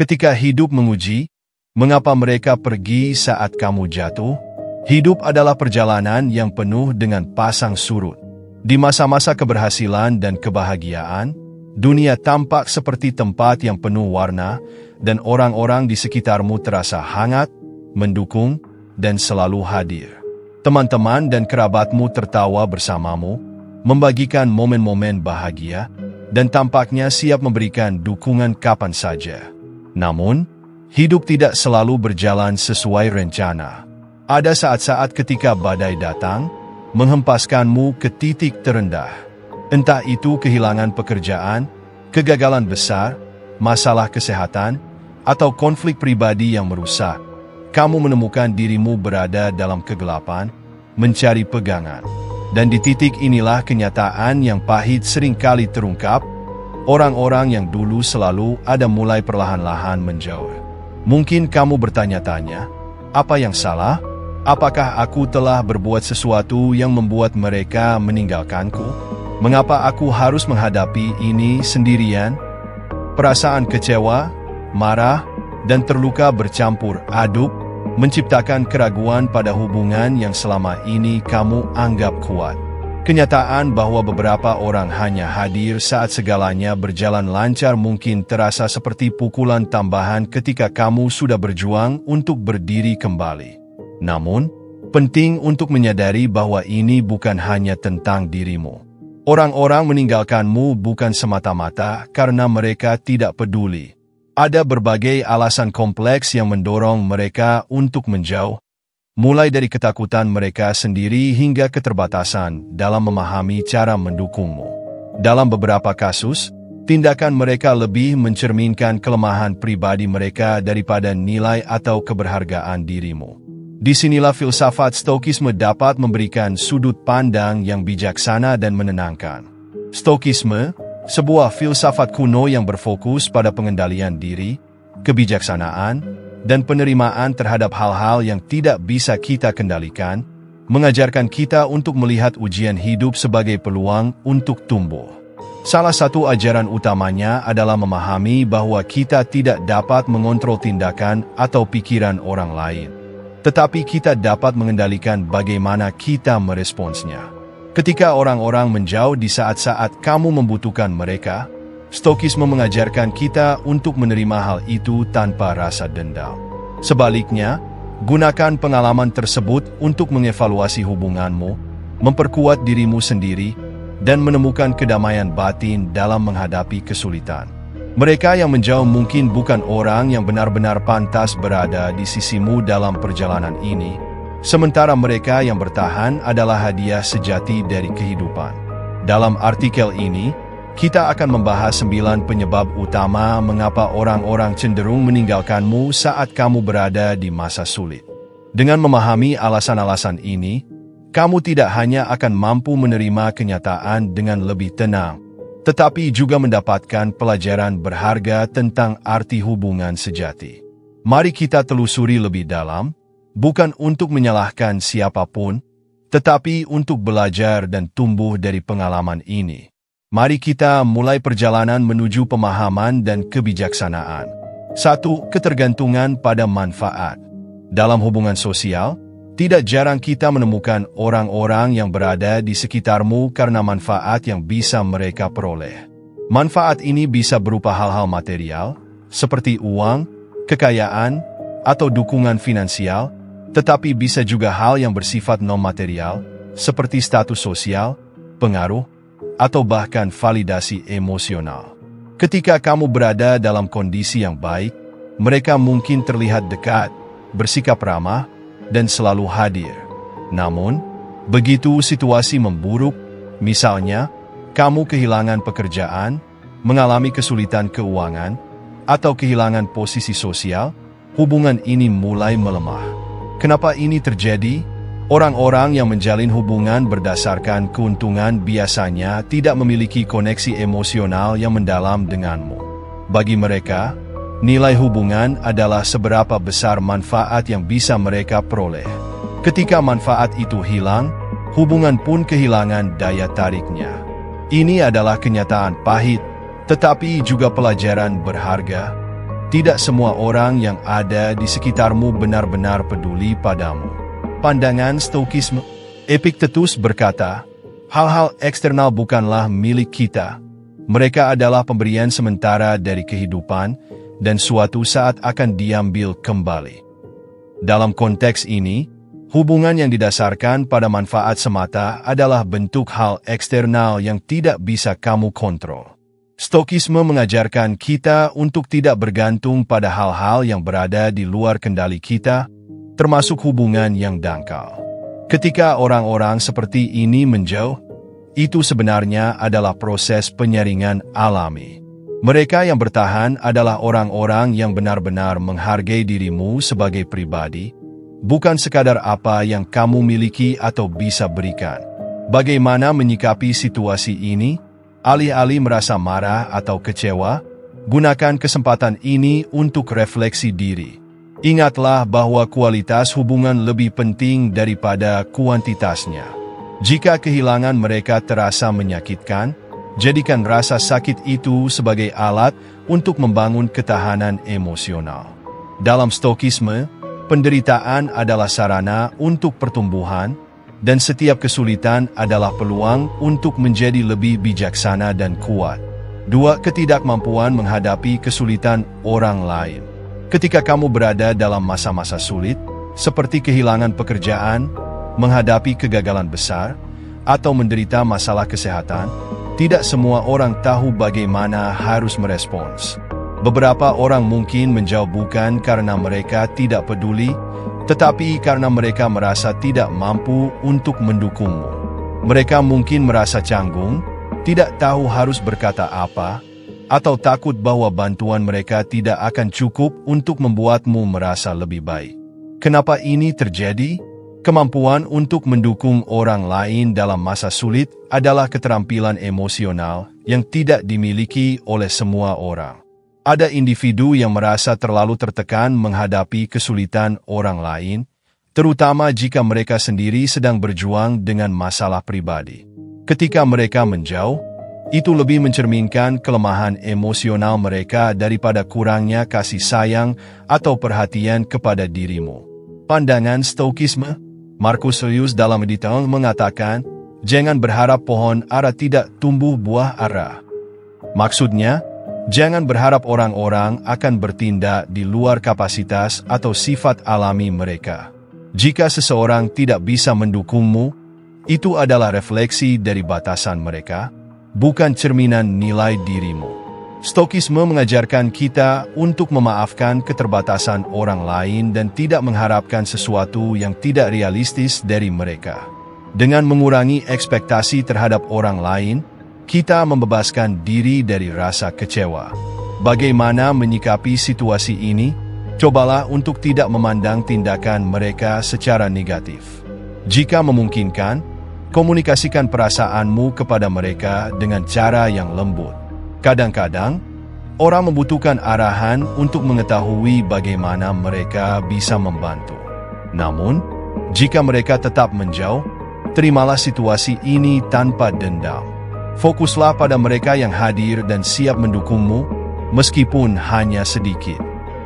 Ketika hidup menguji, mengapa mereka pergi saat kamu jatuh? Hidup adalah perjalanan yang penuh dengan pasang surut. Di masa-masa keberhasilan dan kebahagiaan, dunia tampak seperti tempat yang penuh warna dan orang-orang di sekitarmu terasa hangat, mendukung, dan selalu hadir. Teman-teman dan kerabatmu tertawa bersamamu, membagikan momen-momen bahagia, dan tampaknya siap memberikan dukungan kapan saja. Namun, hidup tidak selalu berjalan sesuai rencana. Ada saat-saat ketika badai datang, menghempaskanmu ke titik terendah. Entah itu kehilangan pekerjaan, kegagalan besar, masalah kesehatan, atau konflik pribadi yang merusak. Kamu menemukan dirimu berada dalam kegelapan, mencari pegangan. Dan di titik inilah kenyataan yang pahit seringkali terungkap. Orang-orang yang dulu selalu ada mulai perlahan-lahan menjauh. Mungkin kamu bertanya-tanya, apa yang salah? Apakah aku telah berbuat sesuatu yang membuat mereka meninggalkanku? Mengapa aku harus menghadapi ini sendirian? Perasaan kecewa, marah, dan terluka bercampur aduk, menciptakan keraguan pada hubungan yang selama ini kamu anggap kuat. Kenyataan bahwa beberapa orang hanya hadir saat segalanya berjalan lancar mungkin terasa seperti pukulan tambahan ketika kamu sudah berjuang untuk berdiri kembali. Namun, penting untuk menyadari bahwa ini bukan hanya tentang dirimu. Orang-orang meninggalkanmu bukan semata-mata karena mereka tidak peduli. Ada berbagai alasan kompleks yang mendorong mereka untuk menjauh, mulai dari ketakutan mereka sendiri hingga keterbatasan dalam memahami cara mendukungmu. Dalam beberapa kasus, tindakan mereka lebih mencerminkan kelemahan pribadi mereka daripada nilai atau keberhargaan dirimu. Disinilah filsafat Stoikisme dapat memberikan sudut pandang yang bijaksana dan menenangkan. Stoikisme, sebuah filsafat kuno yang berfokus pada pengendalian diri, kebijaksanaan, dan penerimaan terhadap hal-hal yang tidak bisa kita kendalikan, mengajarkan kita untuk melihat ujian hidup sebagai peluang untuk tumbuh. Salah satu ajaran utamanya adalah memahami bahwa kita tidak dapat mengontrol tindakan atau pikiran orang lain, tetapi kita dapat mengendalikan bagaimana kita meresponsnya. Ketika orang-orang menjauh di saat-saat kamu membutuhkan mereka, Stoikisme mengajarkan kita untuk menerima hal itu tanpa rasa dendam. Sebaliknya, gunakan pengalaman tersebut untuk mengevaluasi hubunganmu, memperkuat dirimu sendiri, dan menemukan kedamaian batin dalam menghadapi kesulitan. Mereka yang menjauh mungkin bukan orang yang benar-benar pantas berada di sisimu dalam perjalanan ini, sementara mereka yang bertahan adalah hadiah sejati dari kehidupan. Dalam artikel ini, kita akan membahas 9 penyebab utama mengapa orang-orang cenderung meninggalkanmu saat kamu berada di masa sulit. Dengan memahami alasan-alasan ini, kamu tidak hanya akan mampu menerima kenyataan dengan lebih tenang, tetapi juga mendapatkan pelajaran berharga tentang arti hubungan sejati. Mari kita telusuri lebih dalam, bukan untuk menyalahkan siapapun, tetapi untuk belajar dan tumbuh dari pengalaman ini. Mari kita mulai perjalanan menuju pemahaman dan kebijaksanaan. 1. Ketergantungan pada manfaat. Dalam hubungan sosial, tidak jarang kita menemukan orang-orang yang berada di sekitarmu karena manfaat yang bisa mereka peroleh. Manfaat ini bisa berupa hal-hal material, seperti uang, kekayaan, atau dukungan finansial, tetapi bisa juga hal yang bersifat non-material, seperti status sosial, pengaruh, atau bahkan validasi emosional. Ketika kamu berada dalam kondisi yang baik, mereka mungkin terlihat dekat, bersikap ramah, dan selalu hadir. Namun, begitu situasi memburuk, misalnya, kamu kehilangan pekerjaan, mengalami kesulitan keuangan, atau kehilangan posisi sosial, hubungan ini mulai melemah. Kenapa ini terjadi? Orang-orang yang menjalin hubungan berdasarkan keuntungan biasanya tidak memiliki koneksi emosional yang mendalam denganmu. Bagi mereka, nilai hubungan adalah seberapa besar manfaat yang bisa mereka peroleh. Ketika manfaat itu hilang, hubungan pun kehilangan daya tariknya. Ini adalah kenyataan pahit, tetapi juga pelajaran berharga. Tidak semua orang yang ada di sekitarmu benar-benar peduli padamu. Pandangan Stoikisme. Epictetus berkata, hal-hal eksternal bukanlah milik kita. Mereka adalah pemberian sementara dari kehidupan dan suatu saat akan diambil kembali. Dalam konteks ini, hubungan yang didasarkan pada manfaat semata adalah bentuk hal eksternal yang tidak bisa kamu kontrol. Stoikisme mengajarkan kita untuk tidak bergantung pada hal-hal yang berada di luar kendali kita, termasuk hubungan yang dangkal. Ketika orang-orang seperti ini menjauh, itu sebenarnya adalah proses penyaringan alami. Mereka yang bertahan adalah orang-orang yang benar-benar menghargai dirimu sebagai pribadi, bukan sekadar apa yang kamu miliki atau bisa berikan. Bagaimana menyikapi situasi ini? Alih-alih merasa marah atau kecewa, gunakan kesempatan ini untuk refleksi diri. Ingatlah bahwa kualitas hubungan lebih penting daripada kuantitasnya. Jika kehilangan mereka terasa menyakitkan, jadikan rasa sakit itu sebagai alat untuk membangun ketahanan emosional. Dalam Stoikisme, penderitaan adalah sarana untuk pertumbuhan, dan setiap kesulitan adalah peluang untuk menjadi lebih bijaksana dan kuat. 2. Ketidakmampuan menghadapi kesulitan orang lain. Ketika kamu berada dalam masa-masa sulit, seperti kehilangan pekerjaan, menghadapi kegagalan besar, atau menderita masalah kesehatan, tidak semua orang tahu bagaimana harus merespons. Beberapa orang mungkin menjauh bukan karena mereka tidak peduli, tetapi karena mereka merasa tidak mampu untuk mendukungmu. Mereka mungkin merasa canggung, tidak tahu harus berkata apa, atau takut bahwa bantuan mereka tidak akan cukup untuk membuatmu merasa lebih baik. Kenapa ini terjadi? Kemampuan untuk mendukung orang lain dalam masa sulit adalah keterampilan emosional yang tidak dimiliki oleh semua orang. Ada individu yang merasa terlalu tertekan menghadapi kesulitan orang lain, terutama jika mereka sendiri sedang berjuang dengan masalah pribadi. Ketika mereka menjauh, itu lebih mencerminkan kelemahan emosional mereka daripada kurangnya kasih sayang atau perhatian kepada dirimu. Pandangan Stoikisme. Marcus Aurelius dalam detail mengatakan, jangan berharap pohon ara tidak tumbuh buah ara. Maksudnya, jangan berharap orang-orang akan bertindak di luar kapasitas atau sifat alami mereka. Jika seseorang tidak bisa mendukungmu, itu adalah refleksi dari batasan mereka, bukan cerminan nilai dirimu. Stoikisme mengajarkan kita untuk memaafkan keterbatasan orang lain dan tidak mengharapkan sesuatu yang tidak realistis dari mereka. Dengan mengurangi ekspektasi terhadap orang lain, kita membebaskan diri dari rasa kecewa. Bagaimana menyikapi situasi ini? Cobalah untuk tidak memandang tindakan mereka secara negatif. Jika memungkinkan, komunikasikan perasaanmu kepada mereka dengan cara yang lembut. Kadang-kadang, orang membutuhkan arahan untuk mengetahui bagaimana mereka bisa membantu. Namun, jika mereka tetap menjauh, terimalah situasi ini tanpa dendam. Fokuslah pada mereka yang hadir dan siap mendukungmu, meskipun hanya sedikit.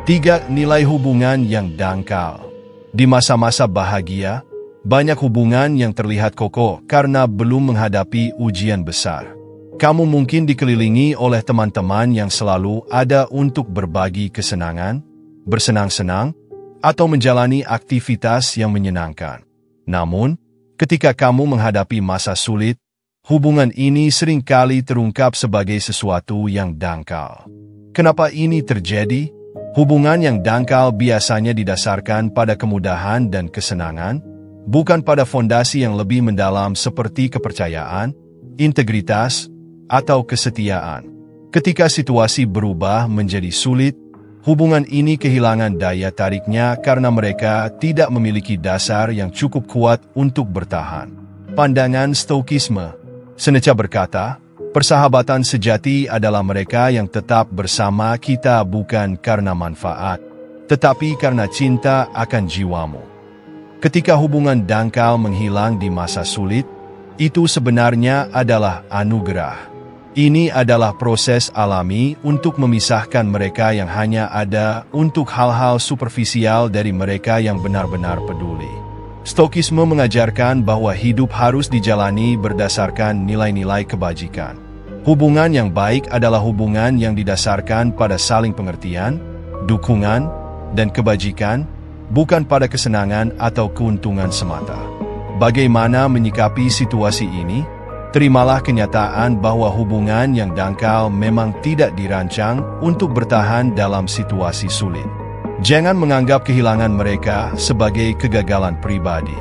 3. Nilai hubungan yang dangkal. Di masa-masa bahagia, banyak hubungan yang terlihat kokoh karena belum menghadapi ujian besar. Kamu mungkin dikelilingi oleh teman-teman yang selalu ada untuk berbagi kesenangan, bersenang-senang, atau menjalani aktivitas yang menyenangkan. Namun, ketika kamu menghadapi masa sulit, hubungan ini seringkali terungkap sebagai sesuatu yang dangkal. Kenapa ini terjadi? Hubungan yang dangkal biasanya didasarkan pada kemudahan dan kesenangan, bukan pada fondasi yang lebih mendalam seperti kepercayaan, integritas, atau kesetiaan. Ketika situasi berubah menjadi sulit, hubungan ini kehilangan daya tariknya karena mereka tidak memiliki dasar yang cukup kuat untuk bertahan. Pandangan Stoikisme. Seneca berkata, persahabatan sejati adalah mereka yang tetap bersama kita bukan karena manfaat, tetapi karena cinta akan jiwamu. Ketika hubungan dangkal menghilang di masa sulit, itu sebenarnya adalah anugerah. Ini adalah proses alami untuk memisahkan mereka yang hanya ada untuk hal-hal superficial dari mereka yang benar-benar peduli. Stokisme mengajarkan bahwa hidup harus dijalani berdasarkan nilai-nilai kebajikan. Hubungan yang baik adalah hubungan yang didasarkan pada saling pengertian, dukungan, dan kebajikan, bukan pada kesenangan atau keuntungan semata. Bagaimana menyikapi situasi ini? Terimalah kenyataan bahwa hubungan yang dangkal memang tidak dirancang untuk bertahan dalam situasi sulit. Jangan menganggap kehilangan mereka sebagai kegagalan pribadi.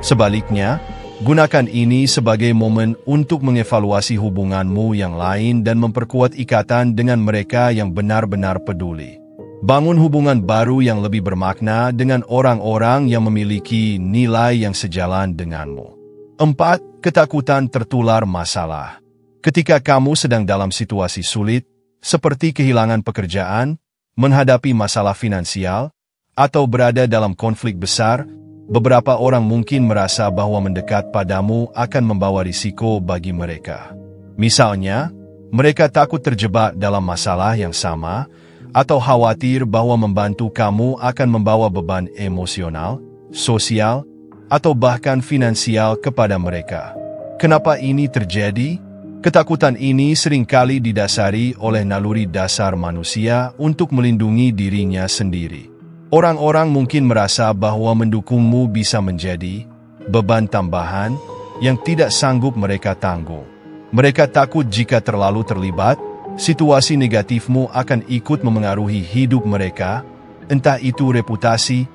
Sebaliknya, gunakan ini sebagai momen untuk mengevaluasi hubunganmu yang lain dan memperkuat ikatan dengan mereka yang benar-benar peduli. Bangun hubungan baru yang lebih bermakna dengan orang-orang yang memiliki nilai yang sejalan denganmu. 4. Ketakutan tertular masalah. Ketika kamu sedang dalam situasi sulit, seperti kehilangan pekerjaan, menghadapi masalah finansial, atau berada dalam konflik besar, beberapa orang mungkin merasa bahwa mendekat padamu akan membawa risiko bagi mereka. Misalnya, mereka takut terjebak dalam masalah yang sama, atau khawatir bahwa membantu kamu akan membawa beban emosional, sosial, atau bahkan finansial kepada mereka. Kenapa ini terjadi? Ketakutan ini seringkali didasari oleh naluri dasar manusia untuk melindungi dirinya sendiri. Orang-orang mungkin merasa bahwa mendukungmu bisa menjadi beban tambahan yang tidak sanggup mereka tanggung. Mereka takut jika terlalu terlibat, situasi negatifmu akan ikut memengaruhi hidup mereka, entah itu reputasi,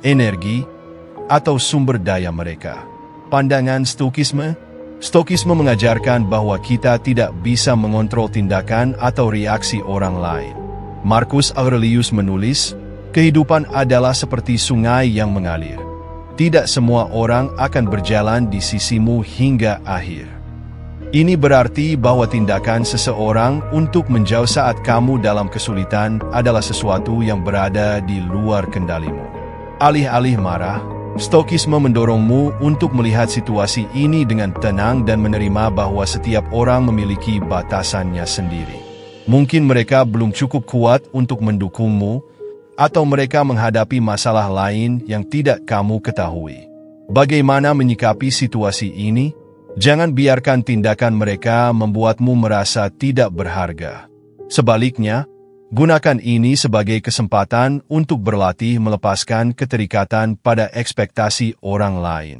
energi, atau sumber daya mereka. Pandangan Stokisme. Stokisme mengajarkan bahwa kita tidak bisa mengontrol tindakan atau reaksi orang lain. Marcus Aurelius menulis, kehidupan adalah seperti sungai yang mengalir. Tidak semua orang akan berjalan di sisimu hingga akhir. Ini berarti bahwa tindakan seseorang untuk menjauh saat kamu dalam kesulitan adalah sesuatu yang berada di luar kendalimu. Alih-alih marah, Stokisme mendorongmu untuk melihat situasi ini dengan tenang dan menerima bahwa setiap orang memiliki batasannya sendiri. Mungkin mereka belum cukup kuat untuk mendukungmu, atau mereka menghadapi masalah lain yang tidak kamu ketahui. Bagaimana menyikapi situasi ini? Jangan biarkan tindakan mereka membuatmu merasa tidak berharga. Sebaliknya, gunakan ini sebagai kesempatan untuk berlatih melepaskan keterikatan pada ekspektasi orang lain.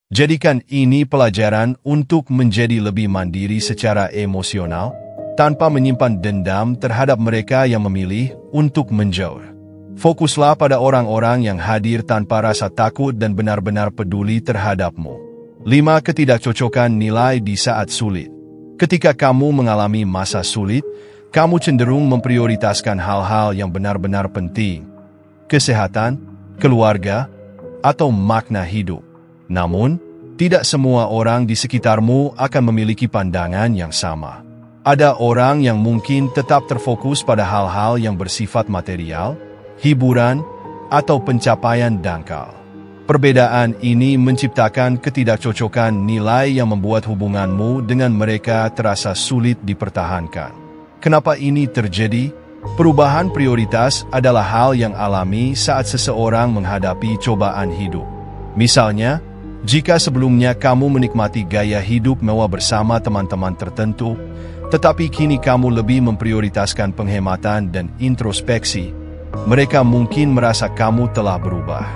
Jadikan ini pelajaran untuk menjadi lebih mandiri secara emosional, tanpa menyimpan dendam terhadap mereka yang memilih untuk menjauh. Fokuslah pada orang-orang yang hadir tanpa rasa takut dan benar-benar peduli terhadapmu. 5. Ketidakcocokan nilai di saat sulit. Ketika kamu mengalami masa sulit, kamu cenderung memprioritaskan hal-hal yang benar-benar penting, kesehatan, keluarga, atau makna hidup. Namun, tidak semua orang di sekitarmu akan memiliki pandangan yang sama. Ada orang yang mungkin tetap terfokus pada hal-hal yang bersifat material, hiburan, atau pencapaian dangkal. Perbedaan ini menciptakan ketidakcocokan nilai yang membuat hubunganmu dengan mereka terasa sulit dipertahankan. Kenapa ini terjadi? Perubahan prioritas adalah hal yang alami saat seseorang menghadapi cobaan hidup. Misalnya, jika sebelumnya kamu menikmati gaya hidup mewah bersama teman-teman tertentu, tetapi kini kamu lebih memprioritaskan penghematan dan introspeksi, mereka mungkin merasa kamu telah berubah.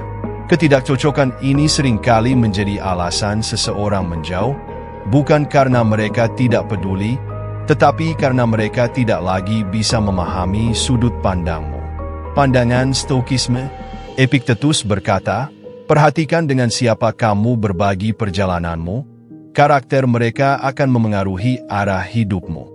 Ketidakcocokan ini seringkali menjadi alasan seseorang menjauh, bukan karena mereka tidak peduli, tetapi karena mereka tidak lagi bisa memahami sudut pandangmu. Pandangan Stokisme. Epictetus berkata, perhatikan dengan siapa kamu berbagi perjalananmu, karakter mereka akan memengaruhi arah hidupmu.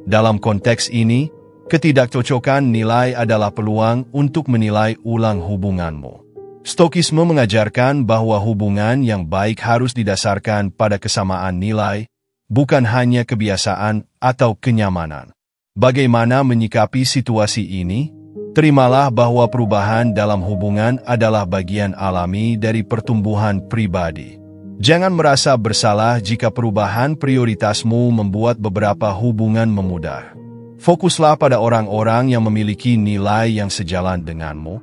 Dalam konteks ini, ketidakcocokan nilai adalah peluang untuk menilai ulang hubunganmu. Stokisme mengajarkan bahwa hubungan yang baik harus didasarkan pada kesamaan nilai, bukan hanya kebiasaan atau kenyamanan. Bagaimana menyikapi situasi ini? Terimalah bahwa perubahan dalam hubungan adalah bagian alami dari pertumbuhan pribadi. Jangan merasa bersalah jika perubahan prioritasmu membuat beberapa hubungan memudar. Fokuslah pada orang-orang yang memiliki nilai yang sejalan denganmu,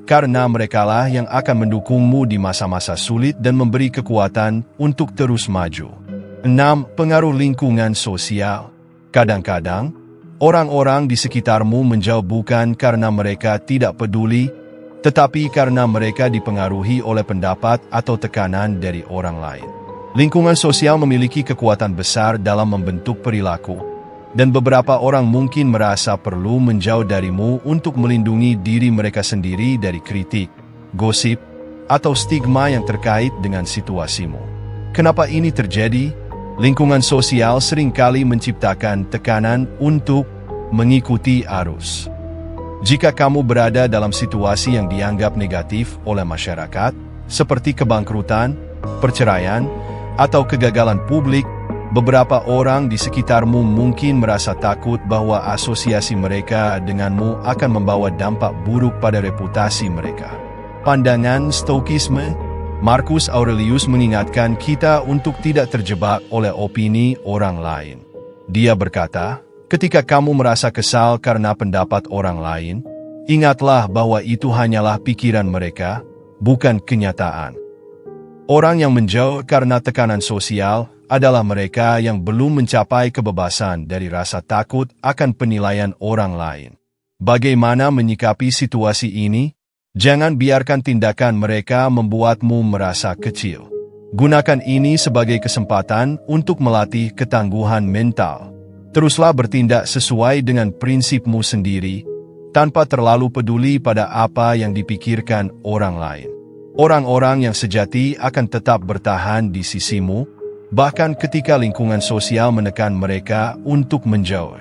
karena merekalah yang akan mendukungmu di masa-masa sulit dan memberi kekuatan untuk terus maju. 6. Pengaruh lingkungan sosial. Kadang-kadang, orang-orang di sekitarmu menjauh bukan karena mereka tidak peduli, tetapi karena mereka dipengaruhi oleh pendapat atau tekanan dari orang lain. Lingkungan sosial memiliki kekuatan besar dalam membentuk perilaku, dan beberapa orang mungkin merasa perlu menjauh darimu untuk melindungi diri mereka sendiri dari kritik, gosip, atau stigma yang terkait dengan situasimu. Kenapa ini terjadi? Lingkungan sosial seringkali menciptakan tekanan untuk mengikuti arus. Jika kamu berada dalam situasi yang dianggap negatif oleh masyarakat, seperti kebangkrutan, perceraian, atau kegagalan publik, beberapa orang di sekitarmu mungkin merasa takut bahwa asosiasi mereka denganmu akan membawa dampak buruk pada reputasi mereka. Pandangan Stoikisme. Marcus Aurelius mengingatkan kita untuk tidak terjebak oleh opini orang lain. Dia berkata, ketika kamu merasa kesal karena pendapat orang lain, ingatlah bahwa itu hanyalah pikiran mereka, bukan kenyataan. Orang yang menjauh karena tekanan sosial adalah mereka yang belum mencapai kebebasan dari rasa takut akan penilaian orang lain. Bagaimana menyikapi situasi ini? Jangan biarkan tindakan mereka membuatmu merasa kecil. Gunakan ini sebagai kesempatan untuk melatih ketangguhan mental. Teruslah bertindak sesuai dengan prinsipmu sendiri, tanpa terlalu peduli pada apa yang dipikirkan orang lain. Orang-orang yang sejati akan tetap bertahan di sisimu, bahkan ketika lingkungan sosial menekan mereka untuk menjauh.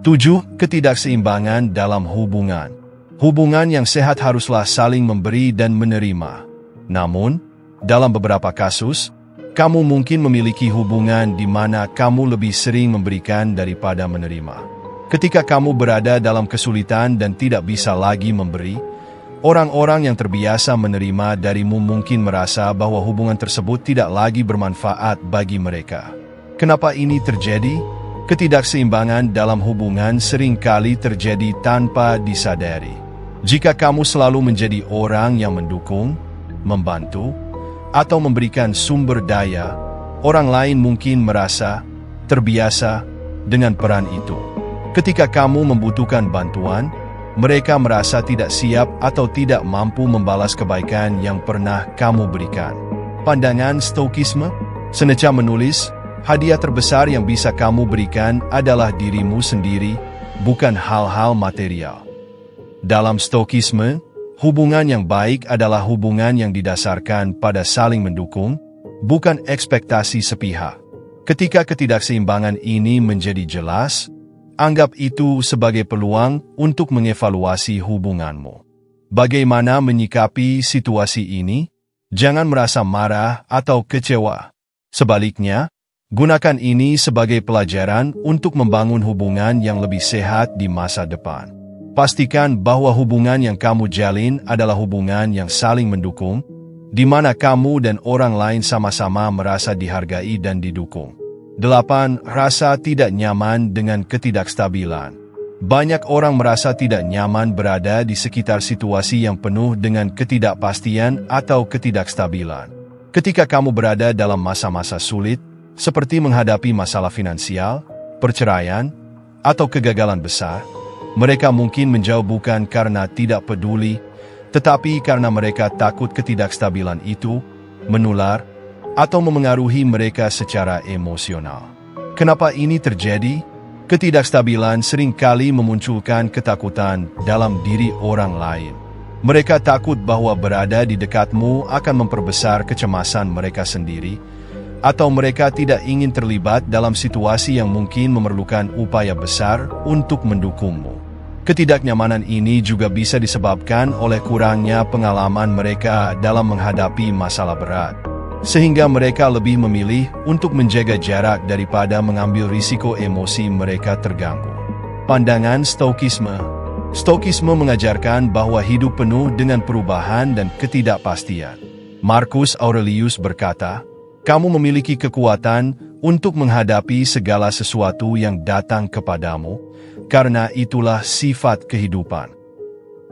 7. Ketidakseimbangan dalam hubungan. Hubungan yang sehat haruslah saling memberi dan menerima. Namun, dalam beberapa kasus, kamu mungkin memiliki hubungan di mana kamu lebih sering memberikan daripada menerima. Ketika kamu berada dalam kesulitan dan tidak bisa lagi memberi, orang-orang yang terbiasa menerima darimu mungkin merasa bahwa hubungan tersebut tidak lagi bermanfaat bagi mereka. Kenapa ini terjadi? Ketidakseimbangan dalam hubungan seringkali terjadi tanpa disadari. Jika kamu selalu menjadi orang yang mendukung, membantu, atau memberikan sumber daya, orang lain mungkin merasa terbiasa dengan peran itu. Ketika kamu membutuhkan bantuan, mereka merasa tidak siap atau tidak mampu membalas kebaikan yang pernah kamu berikan. Pandangan Stoikisme. Seneca menulis, hadiah terbesar yang bisa kamu berikan adalah dirimu sendiri, bukan hal-hal material. Dalam Stoikisme, hubungan yang baik adalah hubungan yang didasarkan pada saling mendukung, bukan ekspektasi sepihak. Ketika ketidakseimbangan ini menjadi jelas, anggap itu sebagai peluang untuk mengevaluasi hubunganmu. Bagaimana menyikapi situasi ini? Jangan merasa marah atau kecewa. Sebaliknya, gunakan ini sebagai pelajaran untuk membangun hubungan yang lebih sehat di masa depan. Pastikan bahwa hubungan yang kamu jalin adalah hubungan yang saling mendukung, di mana kamu dan orang lain sama-sama merasa dihargai dan didukung. 8. Rasa tidak nyaman dengan ketidakstabilan. Banyak orang merasa tidak nyaman berada di sekitar situasi yang penuh dengan ketidakpastian atau ketidakstabilan. Ketika kamu berada dalam masa-masa sulit, seperti menghadapi masalah finansial, perceraian, atau kegagalan besar, mereka mungkin menjauh bukan karena tidak peduli, tetapi karena mereka takut ketidakstabilan itu menular atau memengaruhi mereka secara emosional. Kenapa ini terjadi? Ketidakstabilan seringkali memunculkan ketakutan dalam diri orang lain. Mereka takut bahwa berada di dekatmu akan memperbesar kecemasan mereka sendiri, atau mereka tidak ingin terlibat dalam situasi yang mungkin memerlukan upaya besar untuk mendukungmu. Ketidaknyamanan ini juga bisa disebabkan oleh kurangnya pengalaman mereka dalam menghadapi masalah berat, sehingga mereka lebih memilih untuk menjaga jarak daripada mengambil risiko emosi mereka terganggu. Pandangan Stoikisme. Stoikisme mengajarkan bahwa hidup penuh dengan perubahan dan ketidakpastian. Marcus Aurelius berkata, Kamu memiliki kekuatan untuk menghadapi segala sesuatu yang datang kepadamu, karena itulah sifat kehidupan.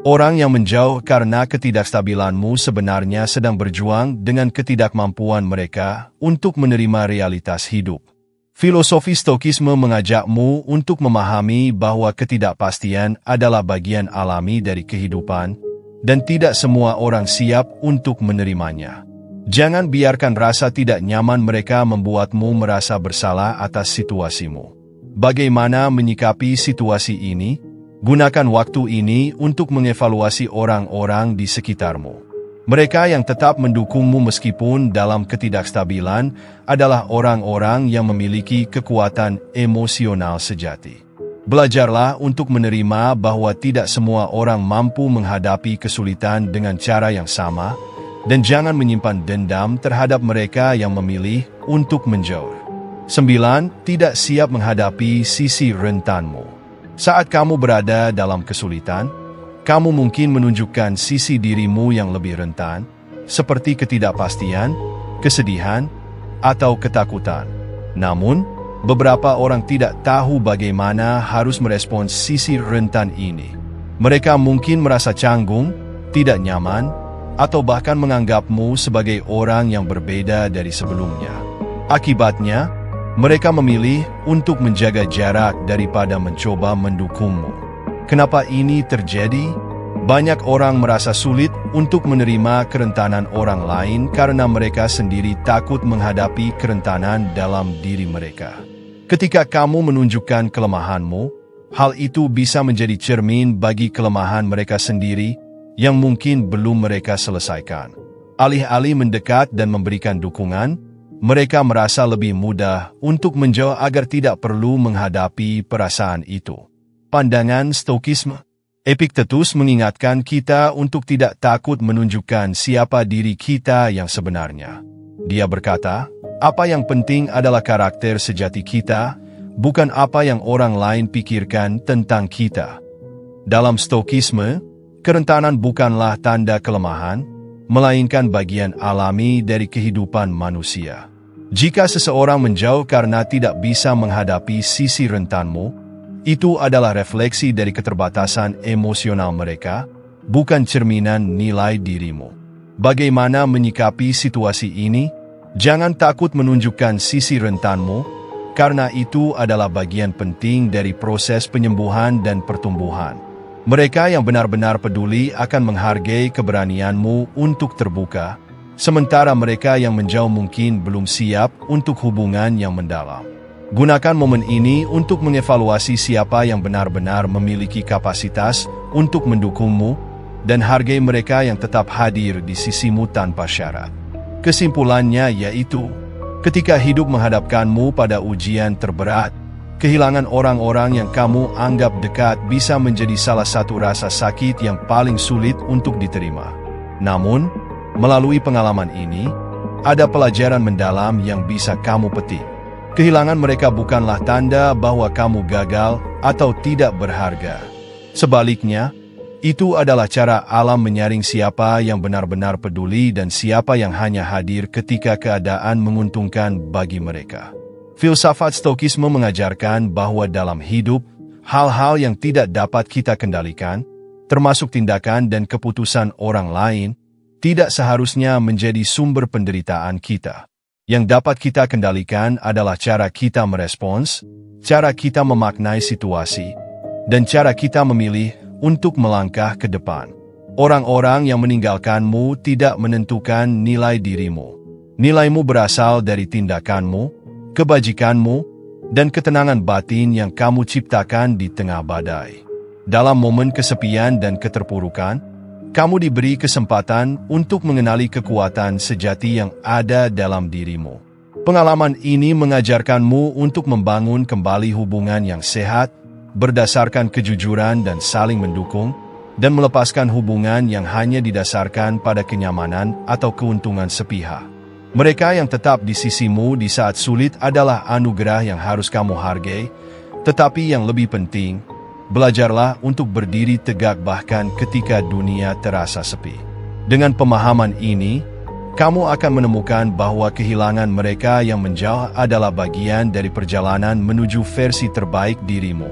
Orang yang menjauh karena ketidakstabilanmu sebenarnya sedang berjuang dengan ketidakmampuan mereka untuk menerima realitas hidup. Filosofi Stokisme mengajakmu untuk memahami bahwa ketidakpastian adalah bagian alami dari kehidupan, dan tidak semua orang siap untuk menerimanya. Jangan biarkan rasa tidak nyaman mereka membuatmu merasa bersalah atas situasimu. Bagaimana menyikapi situasi ini? Gunakan waktu ini untuk mengevaluasi orang-orang di sekitarmu. Mereka yang tetap mendukungmu meskipun dalam ketidakstabilan adalah orang-orang yang memiliki kekuatan emosional sejati. Belajarlah untuk menerima bahwa tidak semua orang mampu menghadapi kesulitan dengan cara yang sama, dan jangan menyimpan dendam terhadap mereka yang memilih untuk menjauh. 9. Tidak siap menghadapi sisi rentanmu. Saat kamu berada dalam kesulitan, kamu mungkin menunjukkan sisi dirimu yang lebih rentan, seperti ketidakpastian, kesedihan, atau ketakutan. Namun, beberapa orang tidak tahu bagaimana harus merespons sisi rentan ini. Mereka mungkin merasa canggung, tidak nyaman, atau bahkan menganggapmu sebagai orang yang berbeda dari sebelumnya. Akibatnya, mereka memilih untuk menjaga jarak daripada mencoba mendukungmu. Kenapa ini terjadi? Banyak orang merasa sulit untuk menerima kerentanan orang lain karena mereka sendiri takut menghadapi kerentanan dalam diri mereka. Ketika kamu menunjukkan kelemahanmu, hal itu bisa menjadi cermin bagi kelemahan mereka sendiri yang mungkin belum mereka selesaikan. Alih-alih mendekat dan memberikan dukungan, mereka merasa lebih mudah untuk menjauh agar tidak perlu menghadapi perasaan itu. Pandangan Stokisme. Epictetus mengingatkan kita untuk tidak takut menunjukkan siapa diri kita yang sebenarnya. Dia berkata, apa yang penting adalah karakter sejati kita, bukan apa yang orang lain pikirkan tentang kita. Dalam Stokisme, kerentanan bukanlah tanda kelemahan, melainkan bagian alami dari kehidupan manusia. Jika seseorang menjauh karena tidak bisa menghadapi sisi rentanmu, itu adalah refleksi dari keterbatasan emosional mereka, bukan cerminan nilai dirimu. Bagaimana menyikapi situasi ini? Jangan takut menunjukkan sisi rentanmu, karena itu adalah bagian penting dari proses penyembuhan dan pertumbuhan. Mereka yang benar-benar peduli akan menghargai keberanianmu untuk terbuka, sementara mereka yang menjauh mungkin belum siap untuk hubungan yang mendalam. Gunakan momen ini untuk mengevaluasi siapa yang benar-benar memiliki kapasitas untuk mendukungmu dan hargai mereka yang tetap hadir di sisimu tanpa syarat. Kesimpulannya yaitu, ketika hidup menghadapkanmu pada ujian terberat, kehilangan orang-orang yang kamu anggap dekat bisa menjadi salah satu rasa sakit yang paling sulit untuk diterima. Namun, melalui pengalaman ini, ada pelajaran mendalam yang bisa kamu petik. Kehilangan mereka bukanlah tanda bahwa kamu gagal atau tidak berharga. Sebaliknya, itu adalah cara alam menyaring siapa yang benar-benar peduli dan siapa yang hanya hadir ketika keadaan menguntungkan bagi mereka. Filsafat Stokisme mengajarkan bahwa dalam hidup, hal-hal yang tidak dapat kita kendalikan, termasuk tindakan dan keputusan orang lain, tidak seharusnya menjadi sumber penderitaan kita. Yang dapat kita kendalikan adalah cara kita merespons, cara kita memaknai situasi, dan cara kita memilih untuk melangkah ke depan. Orang-orang yang meninggalkanmu tidak menentukan nilai dirimu. Nilaimu berasal dari tindakanmu, kebajikanmu, dan ketenangan batin yang kamu ciptakan di tengah badai. Dalam momen kesepian dan keterpurukan, kamu diberi kesempatan untuk mengenali kekuatan sejati yang ada dalam dirimu. Pengalaman ini mengajarkanmu untuk membangun kembali hubungan yang sehat, berdasarkan kejujuran dan saling mendukung, dan melepaskan hubungan yang hanya didasarkan pada kenyamanan atau keuntungan sepihak. Mereka yang tetap di sisimu di saat sulit adalah anugerah yang harus kamu hargai, tetapi yang lebih penting, belajarlah untuk berdiri tegak bahkan ketika dunia terasa sepi. Dengan pemahaman ini, Kamu akan menemukan bahwa kehilangan mereka yang menjauh adalah bagian dari perjalanan menuju versi terbaik dirimu.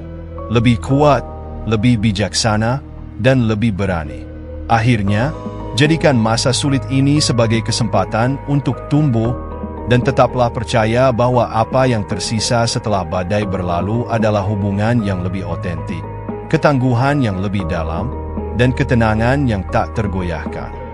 Lebih kuat, lebih bijaksana, dan lebih berani. Akhirnya, jadikan masa sulit ini sebagai kesempatan untuk tumbuh, dan tetaplah percaya bahwa apa yang tersisa setelah badai berlalu adalah hubungan yang lebih otentik, ketangguhan yang lebih dalam, dan ketenangan yang tak tergoyahkan.